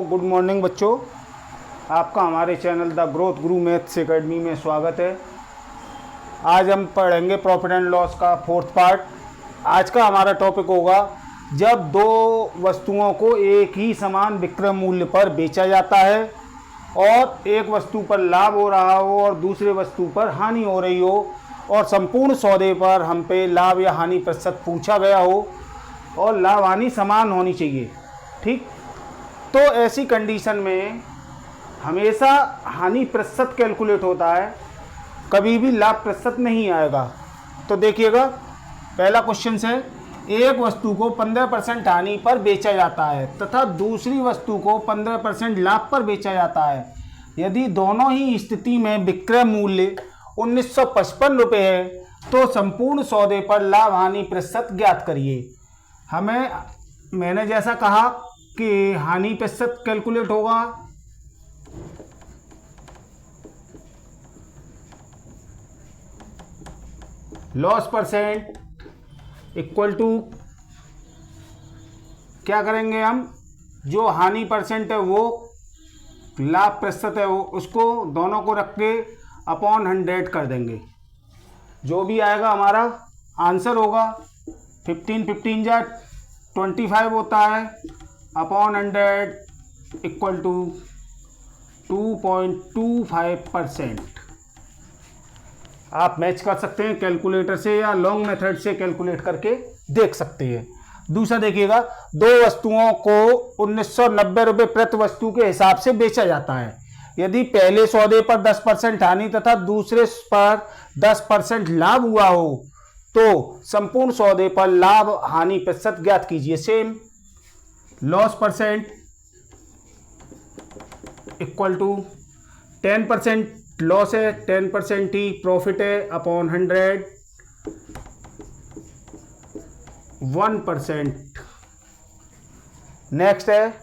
Good morning बच्चों। आपका हमारे channel the growth Guru maths academy में स्वागत है। आज हम पढ़ेंगे प्रॉफिट एंड लॉस का फोर्थ पार्ट। आज का हमारा टॉपिक होगा जब दो वस्तुओं को एक ही समान विक्रय मूल्य पर बेचा जाता है और एक वस्तु पर लाभ हो रहा हो और दूसरे वस्तु पर हानि हो रही हो और संपूर्ण सौदे पर हम पे लाभ या हानि प्रतिशत पूछा गया हो और लाभ हानि समान होनी चाहिए। ठीक, तो ऐसी कंडीशन में हमेशा हानि प्रतिशत कैलकुलेट होता है, कभी भी लाभ प्रतिशत नहीं आएगा। तो देखिएगा, पहला क्वेश्चन है, एक वस्तु को 15% हानि पर बेचा जाता है तथा दूसरी वस्तु को 15% लाभ पर बेचा जाता है। यदि दोनों ही स्थिति में विक्रय मूल्य 1955 रुपये है तो संपूर्ण सौदे पर लाभ हानि प्रतिशत ज्ञात करिए। मैंने जैसा कहा कि हानि प्रतिशत कैलकुलेट होगा, लॉस परसेंट इक्वल टू क्या करेंगे हम, जो हानि परसेंट है वो लाभ प्रतिशत है वो उसको दोनों को रख के अपॉन 100 कर देंगे। जो भी आएगा हमारा आंसर होगा 15 जा 25 होता है अपॉन 100 इक्वल टू 2.25%। आप मैच कर सकते हैं कैलकुलेटर से या लॉन्ग मेथड से कैलकुलेट करके देख सकते हैं। दूसरा देखिएगा, दो वस्तुओं को 1990 रुपये प्रति वस्तु के हिसाब से बेचा जाता है। यदि पहले सौदे पर 10% हानि तथा दूसरे पर 10% लाभ हुआ हो तो संपूर्ण सौदे पर लाभ हानि प्रतिशत ज्ञात कीजिए। Same loss percent equal to 10% loss है, 10% ही प्रॉफिट है अपॉन 100 1%। नेक्स्ट है,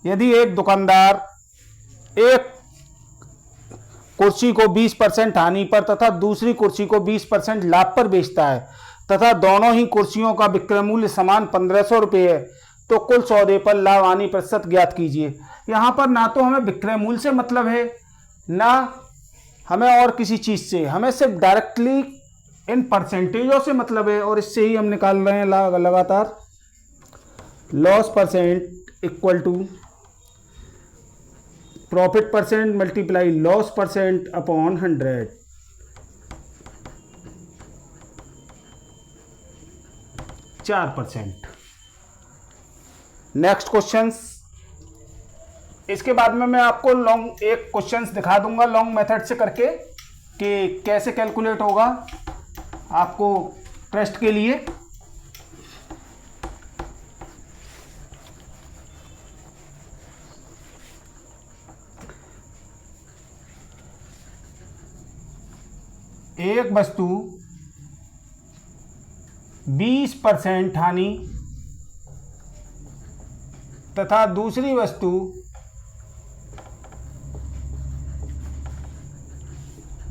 यदि एक दुकानदार एक कुर्सी को 20% हानि पर तथा दूसरी कुर्सी को 20% लाभ पर बेचता है तथा दोनों ही कुर्सियों का विक्रय मूल्य समान 1500 रुपये है तो कुल सौदे पर लाभ हानि प्रतिशत ज्ञात कीजिए। यहाँ पर ना तो हमें विक्रय मूल्य से मतलब है ना हमें और किसी चीज़ से, हमें सिर्फ डायरेक्टली इन परसेंटेजों से मतलब है और इससे ही हम निकाल रहे हैं लगातार। Loss percent equal to profit percent multiply loss percent upon 100। %। Next questions, इसके बाद में मैं आपको लॉन्ग एक क्वेश्चंस दिखा दूंगा लॉन्ग मेथड से करके कि कैसे कैलकुलेट होगा, आपको ट्रस्ट के लिए। एक वस्तु 20% हानि तथा दूसरी वस्तु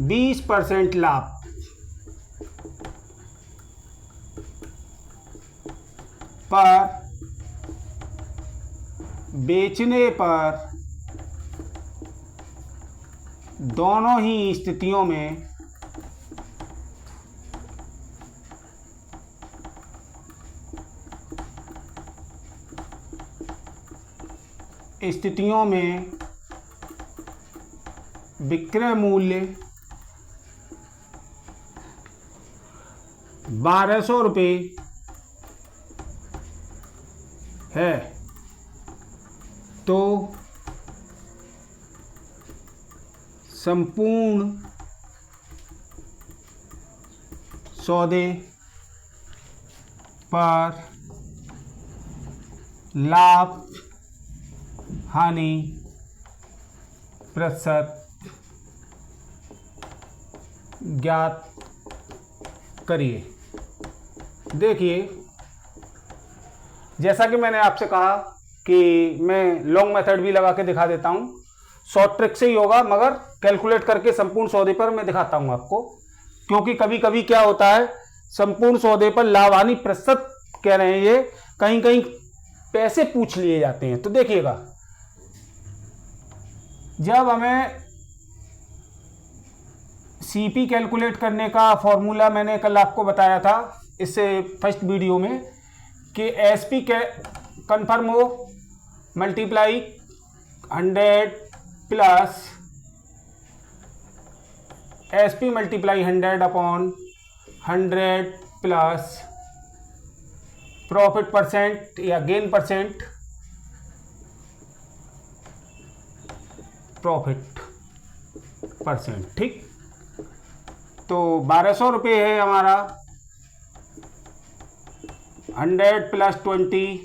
20% लाभ पर बेचने पर दोनों ही स्थितियों में विक्रय मूल्य 1200 रुपये है तो संपूर्ण सौदे पर लाभ हानि प्रतिशत ज्ञात करिए। देखिए, जैसा कि मैंने आपसे कहा कि मैं लॉन्ग मेथड भी लगा के दिखा देता हूं, शॉर्ट ट्रिक से ही होगा मगर कैलकुलेट करके संपूर्ण सौदे पर मैं दिखाता हूं आपको, क्योंकि कभी कभी क्या होता है संपूर्ण सौदे पर लाभ हानि प्रतिशत कह रहे हैं, ये कहीं कहीं पैसे पूछ लिए जाते हैं। तो देखिएगा जब हमें सीपी कैलकुलेट करने का फॉर्मूला मैंने कल आपको बताया था इससे फर्स्ट वीडियो में कि एसपी के कन्फर्म हो multiply 100 plus SP multiply 100 upon 100 plus profit percent या गेन परसेंट प्रॉफिट परसेंट। ठीक, तो 1200 रुपये है हमारा 100 plus 20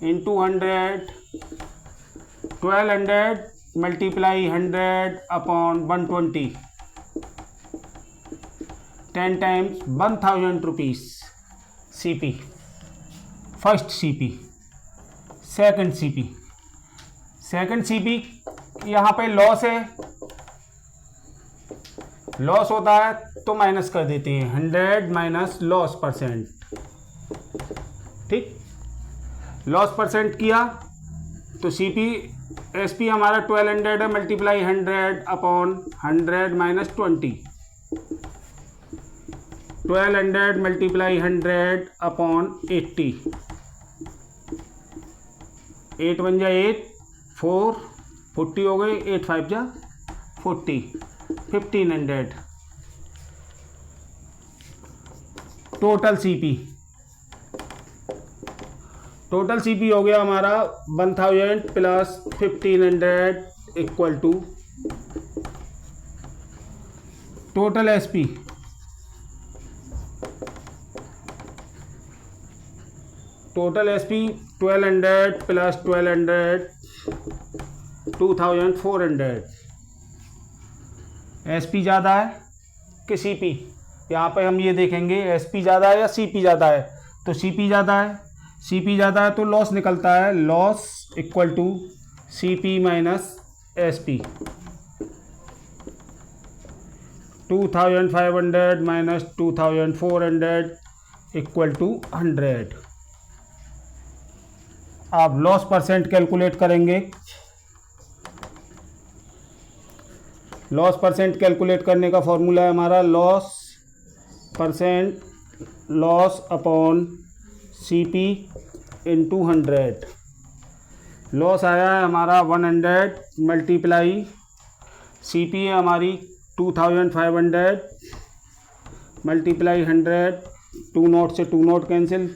into 100 1200 multiply 100 upon 120 10 times 1000 rupees CP first CP. Second CP यहाँ पे लॉस है, लॉस होता है तो माइनस कर देते हैं 100 माइनस लॉस परसेंट। ठीक, लॉस परसेंट किया तो सीपी एसपी हमारा 1200 है multiply 100 upon 100 minus 20 1200 multiply 100 upon 80 8 1 जा 8 4 40 हो गए 8 5 जा 40 1500 टोटल सीपी हो गया हमारा 1000 plus 1500 equal to total SP total SP 1200 plus 1200 2400। SP ज़्यादा है कि सीपी, यहाँ पे हम ये देखेंगे एसपी ज़्यादा है या सीपी ज़्यादा है। तो सीपी ज़्यादा है, सीपी ज़्यादा है तो लॉस निकलता है, loss equal to CP minus SP 2500 minus 2400 equal to 100। आप लॉस परसेंट कैलकुलेट करेंगे। लॉस परसेंट कैलकुलेट करने का फॉर्मूला है हमारा loss percent loss upon CP into 100। Loss आया है हमारा 100 मल्टीप्लाई सीपी है हमारी 2500 मल्टीप्लाई 100 2 नोट से 2 नोट कैंसिल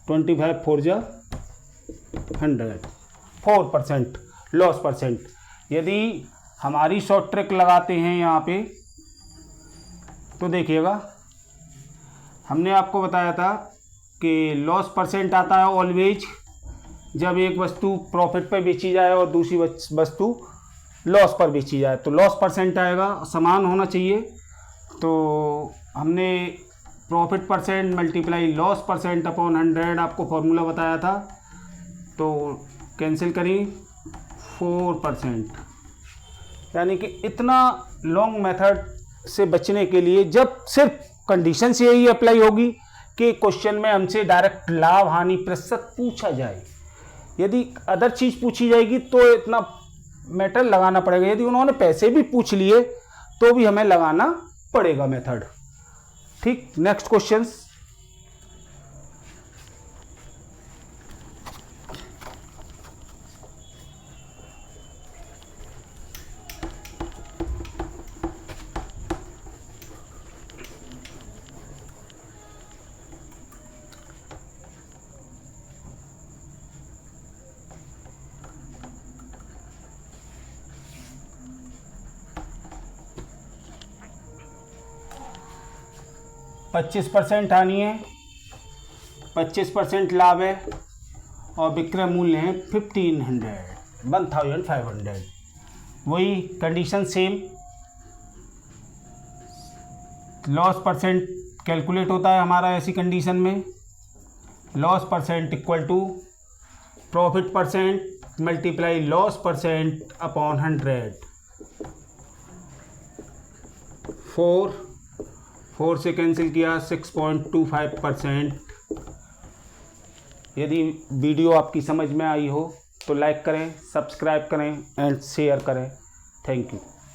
25 4 जा 100 4% लॉस परसेंट। यदि हमारी शॉर्ट ट्रिक लगाते हैं यहाँ पे तो देखिएगा हमने आपको बताया था कि लॉस परसेंट आता है ऑलवेज जब एक वस्तु प्रॉफिट पर बेची जाए और दूसरी वस्तु लॉस पर बेची जाए, तो लॉस परसेंट आएगा, समान होना चाहिए। तो हमने profit percent multiply loss percent upon 100 आपको फॉर्मूला बताया था, तो कैंसिल करी 4%। यानी कि इतना लॉन्ग मेथड से बचने के लिए जब सिर्फ कंडीशन से यही अप्लाई होगी कि क्वेश्चन में हमसे डायरेक्ट लाभ हानि प्रतिशत पूछा जाए। यदि अदर चीज़ पूछी जाएगी तो इतना मेथड लगाना पड़ेगा। यदि उन्होंने पैसे भी पूछ लिए तो भी हमें लगाना पड़ेगा मेथड। ठीक, नेक्स्ट क्वेश्चन। पच्चीस 25% हानि है, 25% लाभ है और विक्रय मूल्य है 1500। वही condition same. Loss percent calculate होता है हमारा ऐसी कंडीशन में। Loss percent equal to profit percent multiply loss percent upon 100। 4 से कैंसिल किया 6.25%। यदि वीडियो आपकी समझ में आई हो तो लाइक करें, सब्सक्राइब करें एंड शेयर करें। Thank you.